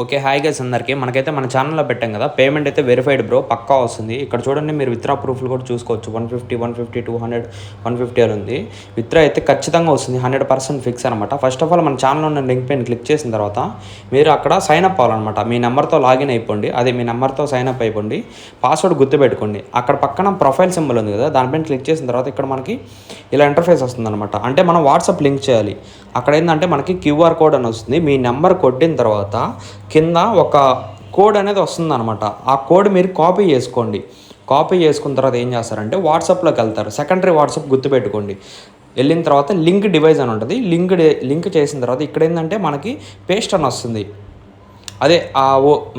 Okay. Hi guys అందరికి. మనకైతే మన ఛానెల్‌లో పెట్టాం కదా! పేమెంట్ అయితే వెరిఫైడ్ బ్రో పక్కా వస్తుంది. ఇక్కడ చూడండి మీరు విత్‌డ్రా ప్రూఫ్‌లు కూడా చూసుకోవచ్చు. 150, 150, 200, 150 అని ఉంది. విత్‌డ్రా అయితే ఖచ్చితంగా వస్తుంది. 100% ఫిక్స్ అనమాట. ఫస్ట్ ఆఫ్ ఆల్ మన ఛానెల్‌లో ఉన్న లింక్ పైన క్లిక్ చేసిన తర్వాత మీరు అక్కడ సైన్ అప్ అవ్వాలనమాట. మీ నెంబర్‌తో లాగిన్ అయిపోండి. అదే మీ నెంబర్‌తో సైన్ అప్ అయిపోండి. పాస్వర్డ్ గుర్తుపెట్టుకోండి. అక్కడ పక్కన ప్రొఫైల్ సింబల్ ఉంది కదా! దానిపైన క్లిక్ చేసిన తర్వాత ఇక్కడ మనకి ఇలా ఇంటర్ఫేస్ వస్తుందనమాట. అంటే మనం వాట్సాప్ లింక్ చేయాలి. అక్కడ ఏందంటే మనకి క్యూఆర్ కోడ్ అని వస్తుంది. మీ నెంబర్ కొట్టిన తర్వాత కింద ఒక కోడ్ అనేది వస్తుందనమాట. ఆ కోడ్ మీరు కాపీ చేసుకోండి. కాపీ చేసుకున్న తర్వాత ఏం చేస్తారంటే వాట్సాప్లోకి వెళ్తారు. సెకండరీ వాట్సాప్ గుర్తుపెట్టుకోండి. వెళ్ళిన తర్వాత లింక్ డివైస్ అని ఉంటుంది. లింక్ చేసిన తర్వాత ఇక్కడ ఏంటంటే మనకి పేస్ట్ అని వస్తుంది. అదే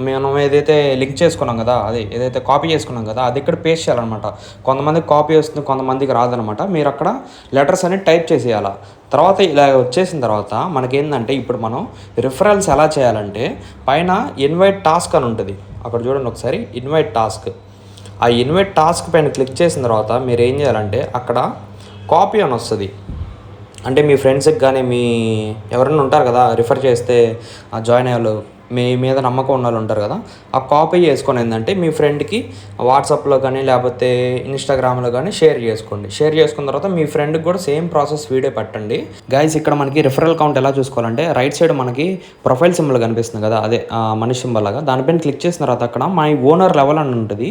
మనం ఏదైతే లింక్ చేసుకున్నాం కదా, అదే ఏదైతే కాపీ చేసుకున్నాం కదా, అది ఇక్కడ పేస్ట్ చేయాలన్నమాట. కొంతమందికి కాపీ వస్తుంది, కొంతమందికి రాదనమాట. మీరు అక్కడ లెటర్స్ అనేది టైప్ చేసేయాలి. తర్వాత ఇలా వచ్చేసిన తర్వాత మనకేంటంటే ఇప్పుడు మనం రిఫరల్స్ ఎలా చేయాలంటే పైన ఇన్వైట్ టాస్క్ అని ఉంటుంది. అక్కడ చూడండి ఒకసారి, ఇన్వైట్ టాస్క్. ఆ ఇన్వైట్ టాస్క్ పైన క్లిక్ చేసిన తర్వాత మీరు ఏం చేయాలంటే అక్కడ కాపీ అని వస్తుంది. అంటే మీ ఫ్రెండ్స్కి కానీ మీ ఎవరైనా ఉంటారు కదా రిఫర్ చేస్తే జాయిన్ అయ్యేవాళ్ళు, మీ మీద నమ్మకం ఉన్న వాళ్ళు ఉంటారు కదా, ఆ కాపీ చేసుకొని ఏంటంటే మీ ఫ్రెండ్కి వాట్సాప్లో కానీ లేకపోతే ఇన్స్టాగ్రామ్లో కానీ షేర్ చేసుకోండి. షేర్ చేసుకున్న తర్వాత మీ ఫ్రెండ్కి కూడా సేమ్ ప్రాసెస్ వీడియో పెట్టండి. గైస్ ఇక్కడ మనకి రిఫరల్ కౌంట్ ఎలా చూసుకోవాలంటే రైట్ సైడ్ మనకి ప్రొఫైల్ సింబల్ కనిపిస్తుంది కదా, అదే మనిషి సింబల్ లాగా, దానిపైన క్లిక్ చేసిన తర్వాత అక్కడ మై ఓనర్ లెవెల్ అని ఉంటుంది.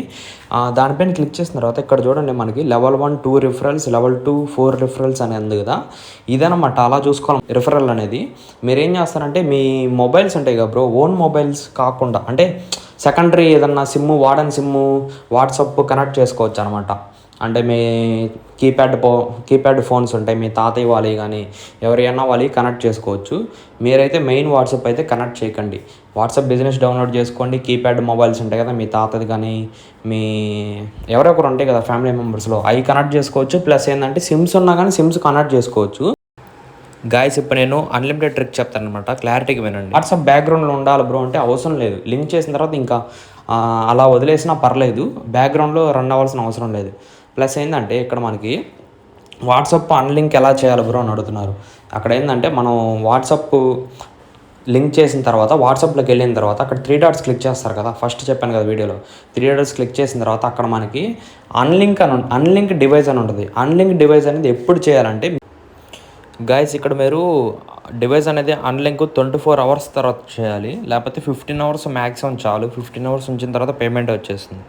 దానిపైన క్లిక్ చేసిన తర్వాత ఇక్కడ చూడండి మనకి లెవెల్ 1 2 రిఫరల్స్, లెవెల్ 2 4 రిఫరల్స్ అని ఉంది కదా, ఇదనమాట. అలా చూసుకోవాలి రిఫరల్ అనేది. మీరు ఏం చేస్తారంటే మీ మొబైల్స్ ఉంటాయి కదా బ్రో, ఓన్ మొబైల్స్ కాకుండా అంటే సెకండరీ ఏదన్నా సిమ్ము, వాడని సిమ్ము వాట్సాప్ కనెక్ట్ చేసుకోవచ్చు అనమాట. అంటే మీ కీప్యాడ్ ఫోన్స్ ఉంటాయి, మీ తాతయ్య వాళ్ళవి కానీ ఎవరైనా వాళ్ళవి కనెక్ట్ చేసుకోవచ్చు. మీరైతే మెయిన్ వాట్సాప్ అయితే కనెక్ట్ చేయకండి. వాట్సాప్ బిజినెస్ డౌన్లోడ్ చేసుకోండి. కీప్యాడ్ మొబైల్స్ ఉంటాయి కదా, మీ తాతది కానీ మీ ఎవరొకరు ఉంటాయి కదా ఫ్యామిలీ మెంబర్స్లో, అవి కనెక్ట్ చేసుకోవచ్చు. ప్లస్ ఏంటంటే సిమ్స్ ఉన్నా కానీ సిమ్స్ కనెక్ట్ చేసుకోవచ్చు. గాయస్ ఇప్పుడు నేను అన్లిమిటెడ్ ట్రిక్ చెప్తాను అనమాట, క్లారిటీగా వినండి. వాట్సాప్ బ్యాక్గ్రౌండ్లో ఉండాలి బ్రో అంటే అవసరం లేదు. లింక్ చేసిన తర్వాత ఇంకా అలా వదిలేసినా పర్లేదు, బ్యాక్గ్రౌండ్లో రన్ అవ్వాల్సిన అవసరం లేదు. ప్లస్ ఏంటంటే ఇక్కడ మనకి వాట్సాప్ అన్లింక్ ఎలా చేయాలి బ్రో అని అడుగుతున్నారు. అక్కడ ఏంటంటే మనం వాట్సాప్ లింక్ చేసిన తర్వాత వాట్సాప్లోకి వెళ్ళిన తర్వాత అక్కడ 3 డాట్స్ క్లిక్ చేస్తారు కదా, ఫస్ట్ చెప్పాను కదా వీడియోలో. 3 డాట్స్ క్లిక్ చేసిన తర్వాత అక్కడ మనకి అన్లింక్ డివైస్ అని ఉంటుంది. అన్లింక్ డివైస్ అనేది ఎప్పుడు చేయాలంటే గైస్ ఇక్కడ మీరు డివైస్ అనేది అన్లింక్ 24 అవర్స్ తర్వాత చేయాలి, లేకపోతే 15 అవర్స్ మ్యాక్సిమం చాలు. 15 అవర్స్ ఉంచిన తర్వాత పేమెంట్ వచ్చేస్తుంది.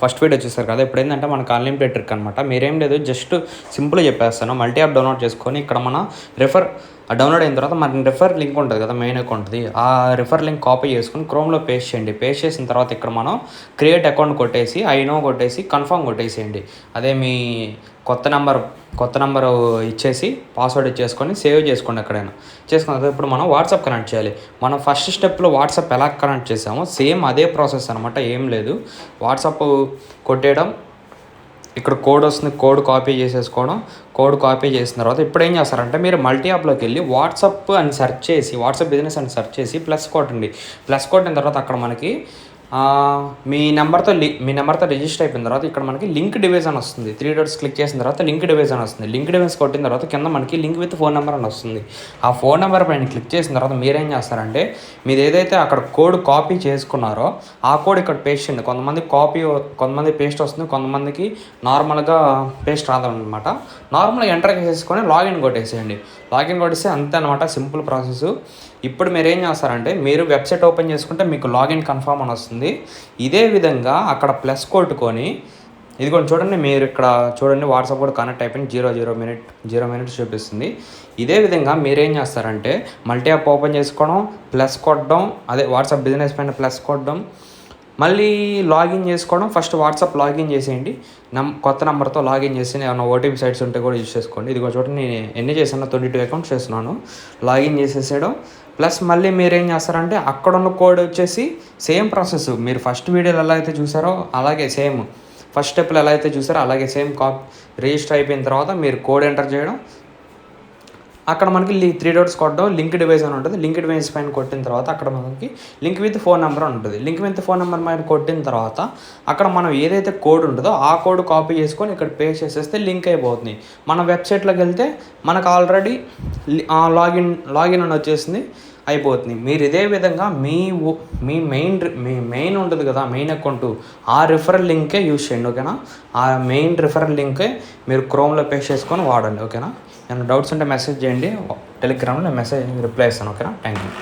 ఫస్ట్ వీడియో వచ్చేసారు కదా, ఇప్పుడు ఏంటంటే మనకు అన్లిమిటెడ్ ట్రిక్ అనమాట. మీరేం లేదు, జస్ట్ సింపుల్గా చెప్పేస్తాను. మల్టీ యాప్ డౌన్లోడ్ చేసుకొని ఇక్కడ మన డౌన్లోడ్ అయిన తర్వాత మన రిఫర్ లింక్ ఉంటుంది కదా, మెయిన్ అకౌంట్ ఉంటుంది. ఆ రిఫర్ లింక్ కాపీ చేసుకుని క్రోమ్లో పేస్ట్ చేయండి. పేస్ట్ చేసిన తర్వాత ఇక్కడ మనం క్రియేట్ అకౌంట్ కొట్టేసి ఐనో కొట్టేసి కన్ఫర్మ్ కొట్టేసేయండి. అదే మీ కొత్త నెంబర్ ఇచ్చేసి పాస్వర్డ్ ఇచ్చేసుకొని సేవ్ చేసుకోండి ఎక్కడైనా. చేసుకున్న తర్వాత ఇప్పుడు మనం వాట్సాప్ కనెక్ట్ చేయాలి. మనం ఫస్ట్ స్టెప్లో వాట్సాప్ ఎలా కనెక్ట్ చేసామో సేమ్ అదే ప్రాసెస్ అనమాట, ఏం లేదు. వాట్సాప్ కొట్టేయడం, ఇక్కడ కోడ్ వస్తుంది, కోడ్ కాపీ చేసేసుకోవడం. కోడ్ కాపీ చేసిన తర్వాత ఇప్పుడు ఏం చేస్తారంటే మీరు మల్టీ యాప్లోకి వెళ్ళి వాట్సాప్ అని సెర్చ్ చేసి, వాట్సాప్ బిజినెస్ అని సెర్చ్ చేసి ప్లస్ కొట్టండి. ప్లస్ కొట్టిన తర్వాత అక్కడ మనకి మీ నెంబర్తో రిజిస్టర్ అయిపోయిన తర్వాత ఇక్కడ మనకి లింక్ డివైస్ అని వస్తుంది. 3 డాట్స్ క్లిక్ చేసిన తర్వాత లింక్ డివైస్ అని వస్తుంది. లింక్ డివైస్ కొట్టిన తర్వాత కింద మనకి లింక్ విత్ ఫోన్ నెంబర్ అని వస్తుంది. ఆ ఫోన్ నెంబర్ పైన క్లిక్ చేసిన తర్వాత మీరేం చేస్తారంటే మీరు ఏదైతే అక్కడ కోడ్ కాపీ చేసుకున్నారో ఆ కోడ్ ఇక్కడ పేస్ట్ చేయండి. కొంతమంది పేస్ట్ వస్తుంది, కొంతమందికి నార్మల్గా పేస్ట్ రాదనమాట. నార్మల్గా ఎంటర్ చేసేసుకొని లాగిన్ కొట్టేసేయండి. లాగిన్ కొట్టేస్తే అంతే అనమాట, సింపుల్ ప్రాసెస్. ఇప్పుడు మీరు ఏం చేస్తారంటే మీరు వెబ్సైట్ ఓపెన్ చేసుకుంటే మీకు లాగిన్ కన్ఫర్మ్ అని వస్తుంది. ఇదే విధంగా అక్కడ ప్లస్ కొట్టుకొని ఇదిగోండి చూడండి, మీరు ఇక్కడ చూడండి వాట్సాప్ కూడా కనెక్ట్ అయిపోయింది. 0 మినిట్స్ చూపిస్తుంది. ఇదే విధంగా మీరేం చేస్తారంటే మల్టీ యాప్ ఓపెన్ చేసుకోవడం, ప్లస్ కొట్టడం, అదే వాట్సాప్ బిజినెస్ పైన ప్లస్ కొట్టడం, మళ్ళీ లాగిన్ చేసుకోవడం. ఫస్ట్ వాట్సాప్ లాగిన్ చేసేయండి. కొత్త నెంబర్తో లాగిన్ చేసి ఏమైనా ఓటీపీ సైట్స్ ఉంటే కూడా యూజ్ చేసుకోండి. ఇదిగో చూడండి నేను ఎన్ని చేశాను, 22 అకౌంట్స్ చేస్తున్నాను. లాగిన్ చేసేసేయడం. ప్లస్ మళ్ళీ మీరు ఏం చేస్తారంటే అక్కడ ఉన్న కోడ్ వచ్చేసి సేమ్ ప్రాసెస్, మీరు ఫస్ట్ వీడియోలో ఎలా అయితే చూసారో అలాగే సేమ్, ఫస్ట్ స్టెప్లో ఎలా అయితే చూసారో అలాగే సేమ్ రిజిస్టర్ అయిపోయిన తర్వాత మీరు కోడ్ ఎంటర్ చేయడం. అక్కడ మనకి 3 డాట్స్ కొట్టడం, లింక్ డివైస్ అని ఉంటుంది. లింక్ డివైస్ పైన కొట్టిన తర్వాత అక్కడ మనకి లింక్ విత్ ఫోన్ నెంబర్ అని ఉంటుంది. లింక్ విత్ ఫోన్ నెంబర్ పైన కొట్టిన తర్వాత అక్కడ మనం ఏదైతే కోడ్ ఉంటుందో ఆ కోడ్ కాపీ చేసుకొని ఇక్కడ పేస్ట్ చేసేస్తే లింక్ అయిపోతుంది. మన వెబ్సైట్లోకి వెళ్తే మనకు ఆల్రెడీ లాగిన్ అని వచ్చేసింది. అయిపోతుంది. మీరు ఇదే విధంగా మీ మెయిన్ ఉంటుంది కదా, మెయిన్ అకౌంట్, ఆ రిఫరల్ లింకే యూజ్ చేయండి. ఓకేనా, ఆ మెయిన్ రిఫరల్ లింకే మీరు క్రోమ్లో పేస్ట్ చేసుకొని వాడండి. ఓకేనా, ఏమైనా డౌట్స్ ఉంటే మెసేజ్ చేయండి, టెలిగ్రామ్లో నేను మెసేజ్ రిప్లై ఇస్తాను. ఓకేనా, థ్యాంక్ యూ.